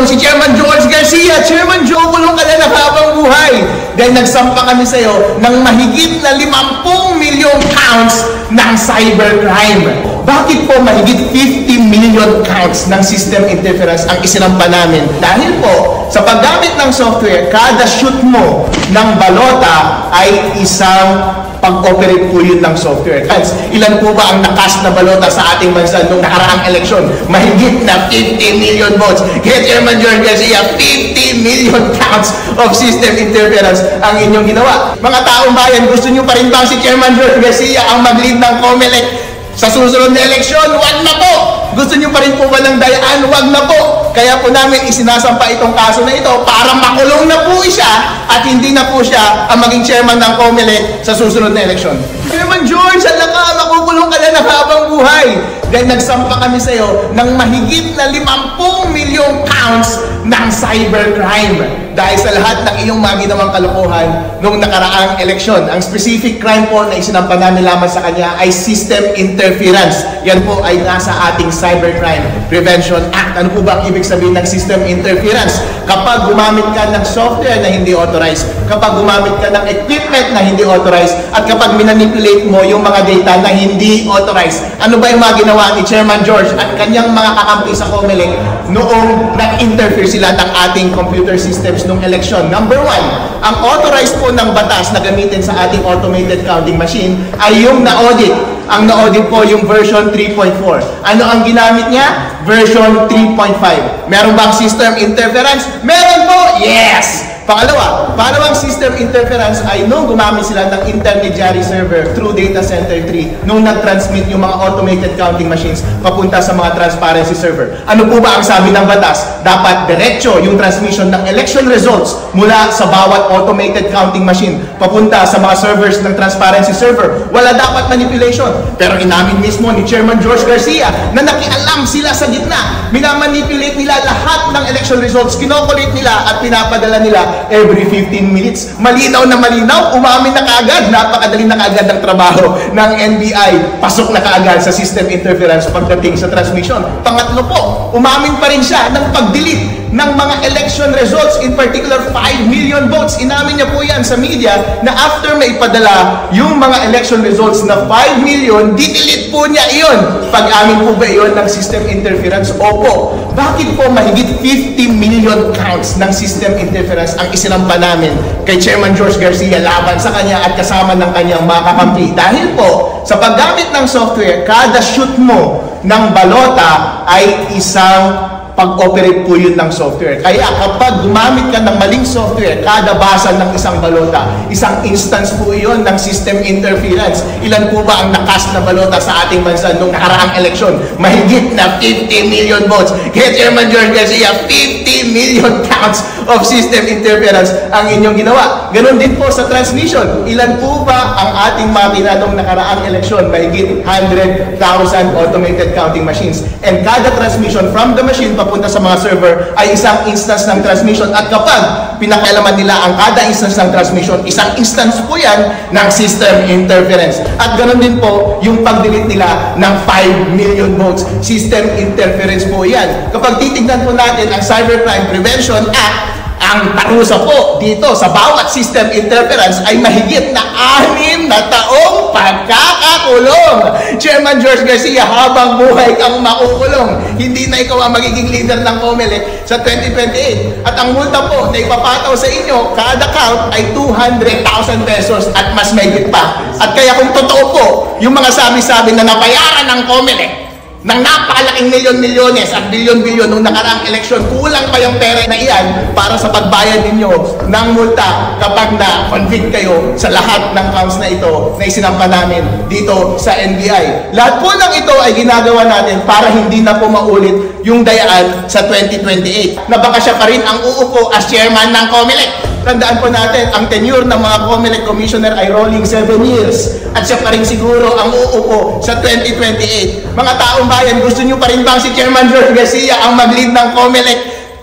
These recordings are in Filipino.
makulong si Chairman George Garcia. Chairman Joe, kulong ka na habang buhay. Dahil nagsampa kami sa iyo ng mahigit na 50 milyong counts ng cybercrime. Bakit po mahigit 50 million counts ng system interference ang isinampa namin? Dahil po, sa paggamit ng software, kada shoot mo ng balota ay isang pag-operate po yun ng software. Ilan po ba ang nakas na balota sa ating bansa nung nakaraang eleksyon? Mahigit na 50 million votes. Kaya Chairman George Garcia, 50 million counts of system interference ang inyong ginawa. Mga taong bayan, gusto nyo pa rin bang si Chairman George Garcia ang mag-lead ng COMELEC sa susunod na eleksyon? Wag na po! Gusto nyo pa rin po ba ng dayaan? Wag na po! Kaya po namin isinasampa itong kaso na ito para makulong na po siya at hindi na po siya ang maging chairman ng COMELEC sa susunod na eleksyon. Chairman George, alam ka, makukulong ka na habang buhay. Dahil nagsampa kami sa iyo ng mahigit na 50 milyong counts ng cybercrime. Dahil sa lahat ng iyong mga ginawang kalokohan noong nakaraang eleksyon. Ang specific crime po na isinampa namin lamang sa kanya ay system interference. Yan po ay nasa ating Cybercrime Prevention Act. Ano po ba ang ibig sabihin ng system interference? Kapag gumamit ka ng software na hindi authorized, kapag gumamit ka ng equipment na hindi authorized, at kapag minanipulate mo yung mga data na hindi authorized. Ano ba yung mga ginawa ni Chairman George at kanyang mga kakampi sa COMELEC noong nag-interfere sila ng ating computer systems noong eleksyon? Number one, ang authorized po ng batas na gamitin sa ating automated counting machine ay yung na-audit. Ang na-audit po yung version 3.4. Ano ang ginamit niya? Version 3.5. Meron bang system interference? Meron po! Yes! Pangalawa, pangalawang system interference ay nung gumamit sila ng intermediary server through data center 3 nung nag-transmit yung mga automated counting machines papunta sa mga transparency server. Ano po ba ang sabi ng batas? Dapat diretso yung transmission ng election results mula sa bawat automated counting machine papunta sa mga servers ng transparency server. Wala dapat manipulation. Pero inamin mismo ni Chairman George Garcia na nakialam sila sa gitna. Minamanipulate nila lahat ng election results, kinokolate nila at pinapadala nila every 15 minutes. Malinaw na malinaw, umamin na kaagad, napakadali na kaagad ng trabaho ng NBI. Pasok na kaagad sa system interference pagdating sa transmission. Pangatlo po, umamin pa rin siya ng pag-delete ng mga election results, in particular 5 million votes. Inamin niya po yan sa media na after may ipadala yung mga election results na 5 million, didelete po niya iyon. Pag-amin po ba iyon ng system interference? Opo. Bakit po mahigit 50 million counts ng system interference ang isinampa namin kay Chairman George Garcia laban sa kanya at kasama ng kanyang mga kakampi? Dahil po, sa paggamit ng software, kada shoot mo ng balota ay isang pag-operate po yun ng software. Kaya kapag gumamit ka ng maling software, kada basa ng isang balota, isang instance po yun ng system interference. Ilan po ba ang nakas na balota sa ating bansa nung nakaraang eleksyon? Mahigit na 50 million votes. Kaya Chairman George Garcia, 50 million counts of system interference ang inyong ginawa. Ganon din po sa transmission. Ilan po ba ang ating makina nung nakaraang eleksyon? Mahigit 100,000 automated counting machines. And kada transmission from the machine papunta sa mga server ay isang instance ng transmission. At kapag pinakialaman nila ang kada instance ng transmission, isang instance po yan ng system interference. At ganoon din po yung pag-delete nila ng 5 million votes. System interference po yan. Kapag titignan po natin ang Cybercrime Prevention Act, ang parusa po dito sa bawat system interference ay mahigit na 6 na taong pagkakakulong. Chairman George Garcia, habang buhay kang makukulong. Hindi na ikaw ang magiging leader ng COMELEC sa 2028. At ang multa po na ipapataw sa inyo, kada count ay 200,000 pesos at mas mahigit pa. At kaya kung totoo po, yung mga sabi-sabi na nabayaran ng COMELEC ng napakalaking milyon-milyones at bilyon-bilyon nung nakaraang eleksyon, kulang pa yung pera na iyan para sa pagbayad ninyo ng multa kapag na-convict kayo sa lahat ng counts na ito na isinampa namin dito sa NBI. Lahat po ng ito ay ginagawa natin para hindi na po maulit yung dayaan sa 2028 na baka siya pa rin ang uupo as chairman ng COMELEC. Tandaan po natin, ang tenure ng mga COMELEC commissioner ay rolling 7 years. At siya pa rin siguro ang uupo sa 2028. Mga taong bayan, gusto nyo pa rin bang si Chairman George Garcia ang mag-lead ng COMELEC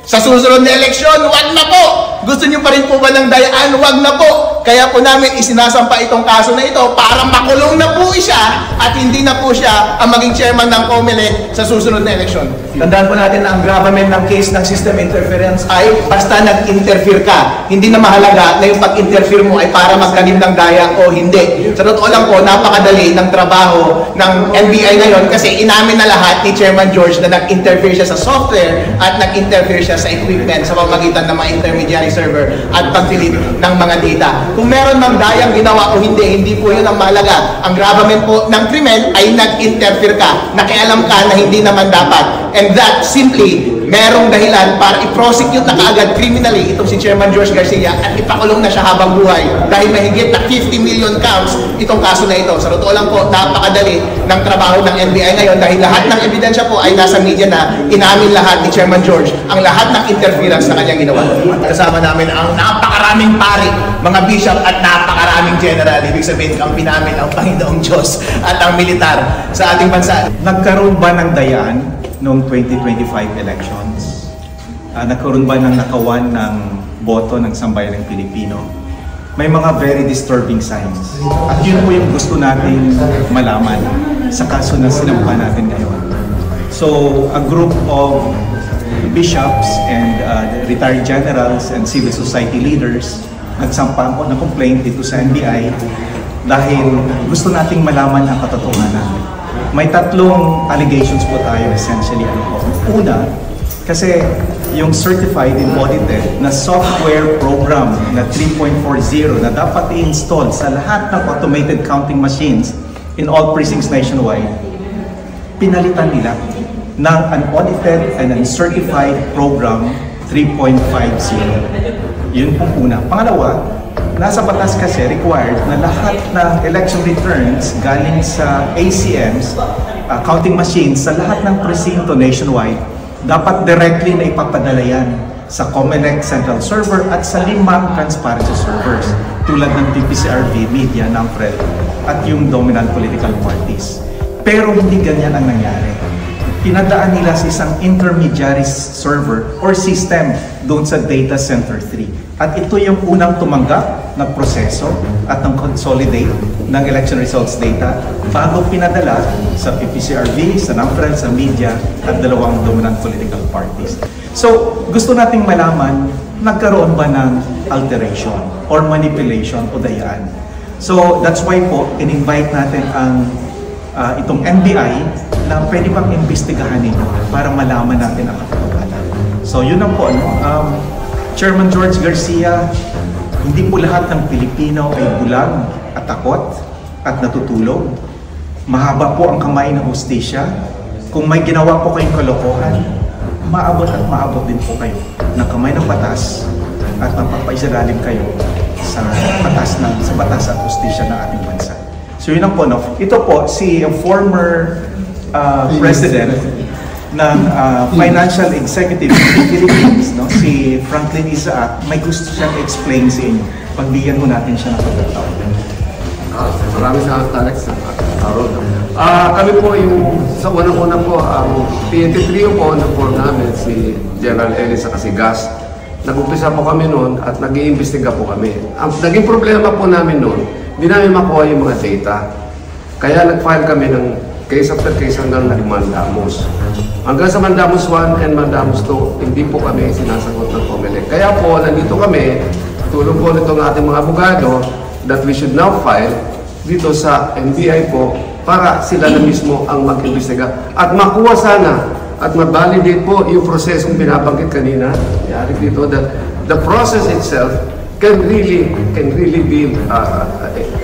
sa susunod na eleksyon? Wag na po! Gusto nyo pa rin po ba ng dayaan? Wag na po! Kaya po namin isinasampa itong kaso na ito para makulong na po siya at hindi na po siya ang maging chairman ng COMELEC sa susunod na eleksyon. Tandaan po natin na ang gravamen ng case ng system interference ay basta nag-interfere ka. Hindi na mahalaga na yung pag-interfere mo ay para magkanim ng daya o hindi. Sa totoo lang po, napakadali ng trabaho ng NBI ngayon kasi inamin na lahat ni Chairman George na nag-interfere siya sa software at nag-interfere siya sa equipment sa pamamagitan ng mga intermediary server at pag-delete ng mga data. Kung meron mang dayang ginawa o hindi po yun ang mahalaga. Ang gravamen po ng krimen ay nag-interfere ka. Nakialam ka na hindi naman dapat. And that simply, merong dahilan para i-prosecute na kaagad criminally itong si Chairman George Garcia at ipakulong na siya habang buhay dahil mahigit na 50 million counts itong kaso na ito. Sa totoo lang po, napakadali ng trabaho ng NBI ngayon dahil lahat ng ebidensya po ay nasa media na inamin lahat ni Chairman George ang lahat ng interference na kanyang ginawa. At kasama namin ang napakaraming pari, mga bishop at napakaraming general. Ibig sabihin, kampi namin ang Panginoong Diyos at ang militar sa ating bansa. Nagkaroon ba ng dayaan noong 2025 elections? Nagkaroon ba ng nakawan ng boto ng sambayan ng Pilipino? May mga very disturbing signs. At yun po yung gusto natin malaman sa kaso na sinampa natin ngayon. So, a group of bishops and retired generals and civil society leaders nagsampa po ng complaint dito sa NBI dahil gusto nating malaman ang katotohanan. May tatlong allegations po tayo essentially. Una, kasi yung certified and audited na software program na 3.40 na dapat i-install sa lahat ng automated counting machines in all precincts nationwide, pinalitan nila ng unaudited and uncertified program 3.50. Yun pong una. Pangalawa, nasa batas kasi required na lahat ng election returns galing sa ACMs, counting machines, sa lahat ng presinto nationwide, dapat directly na ipapadala yan sa COMELEC Central Server at sa 5 transparency servers tulad ng TPCRV, Media, NAMFREL at yung dominant political parties. Pero hindi ganyan ang nangyari. Pinadaan nila sa isang intermediary server or system doon sa Data Center 3. At ito yung unang tumanggap ng proseso at ng consolidate ng election results data bago pinadala sa PPCRV, sa NAMFREL, sa Media at 2 dominant political parties. So, gusto nating malaman, nagkaroon ba ng alteration or manipulation o dayaan? So, that's why po, in-invite natin ang itong NBI na pwede bang imbestigahan ninyo para malaman natin ang katotohanan. So, yun ang po, Chairman George Garcia, hindi po lahat ng Pilipino ay bulag at takot at natutulog. Mahaba po ang kamay ng hustisya. Kung may ginawa po kayong kalokohan, maabot at maabot din po kayo ng kamay ng batas at mapapaisalalim kayo sa batas at hustisya ng ating bansa. So yun ang po, no? Ito po, si former president ng Financial Executive of the Philippines, no? Si Franklin Isaac, may gusto siyang explain sa inyo. Pagbigyan mo natin siya ng pagkataon. Maraming salamat, Alex. Kami po yung, sa unang-una po, ang PNP Trio po, na-form namin si General Ellis sa Kasigas. Nag-umpisa po kami noon at nag-iimbestiga po kami. Ang naging problema po namin noon, hindi namin makuha yung mga data. Kaya nag-file kami ng case after case hanggang naging mandamus. Hanggang sa mandamus 1 and mandamus 2, hindi po kami sinasagot ng COMELEC. Kaya po, nandito kami, tulong po nito ng ating mga abogado, that we should now file dito sa NBI po para sila na mismo ang mag-imbestiga at makuha sana at ma-validate po yung prosesong binabanggit kanina, yari dito, that the process itself can really be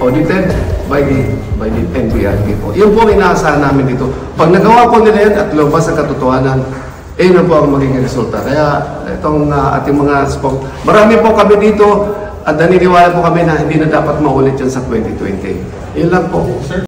audited by the NBI po. Yun po inaasahan namin dito. Pag nagawa po nila yan at lumabas sa katotohanan, yun po ang magiging resulta. Kaya itong ating mga marami po kami dito at naniniwala po kami na hindi na dapat maulit yan sa 2020. Yun lang po.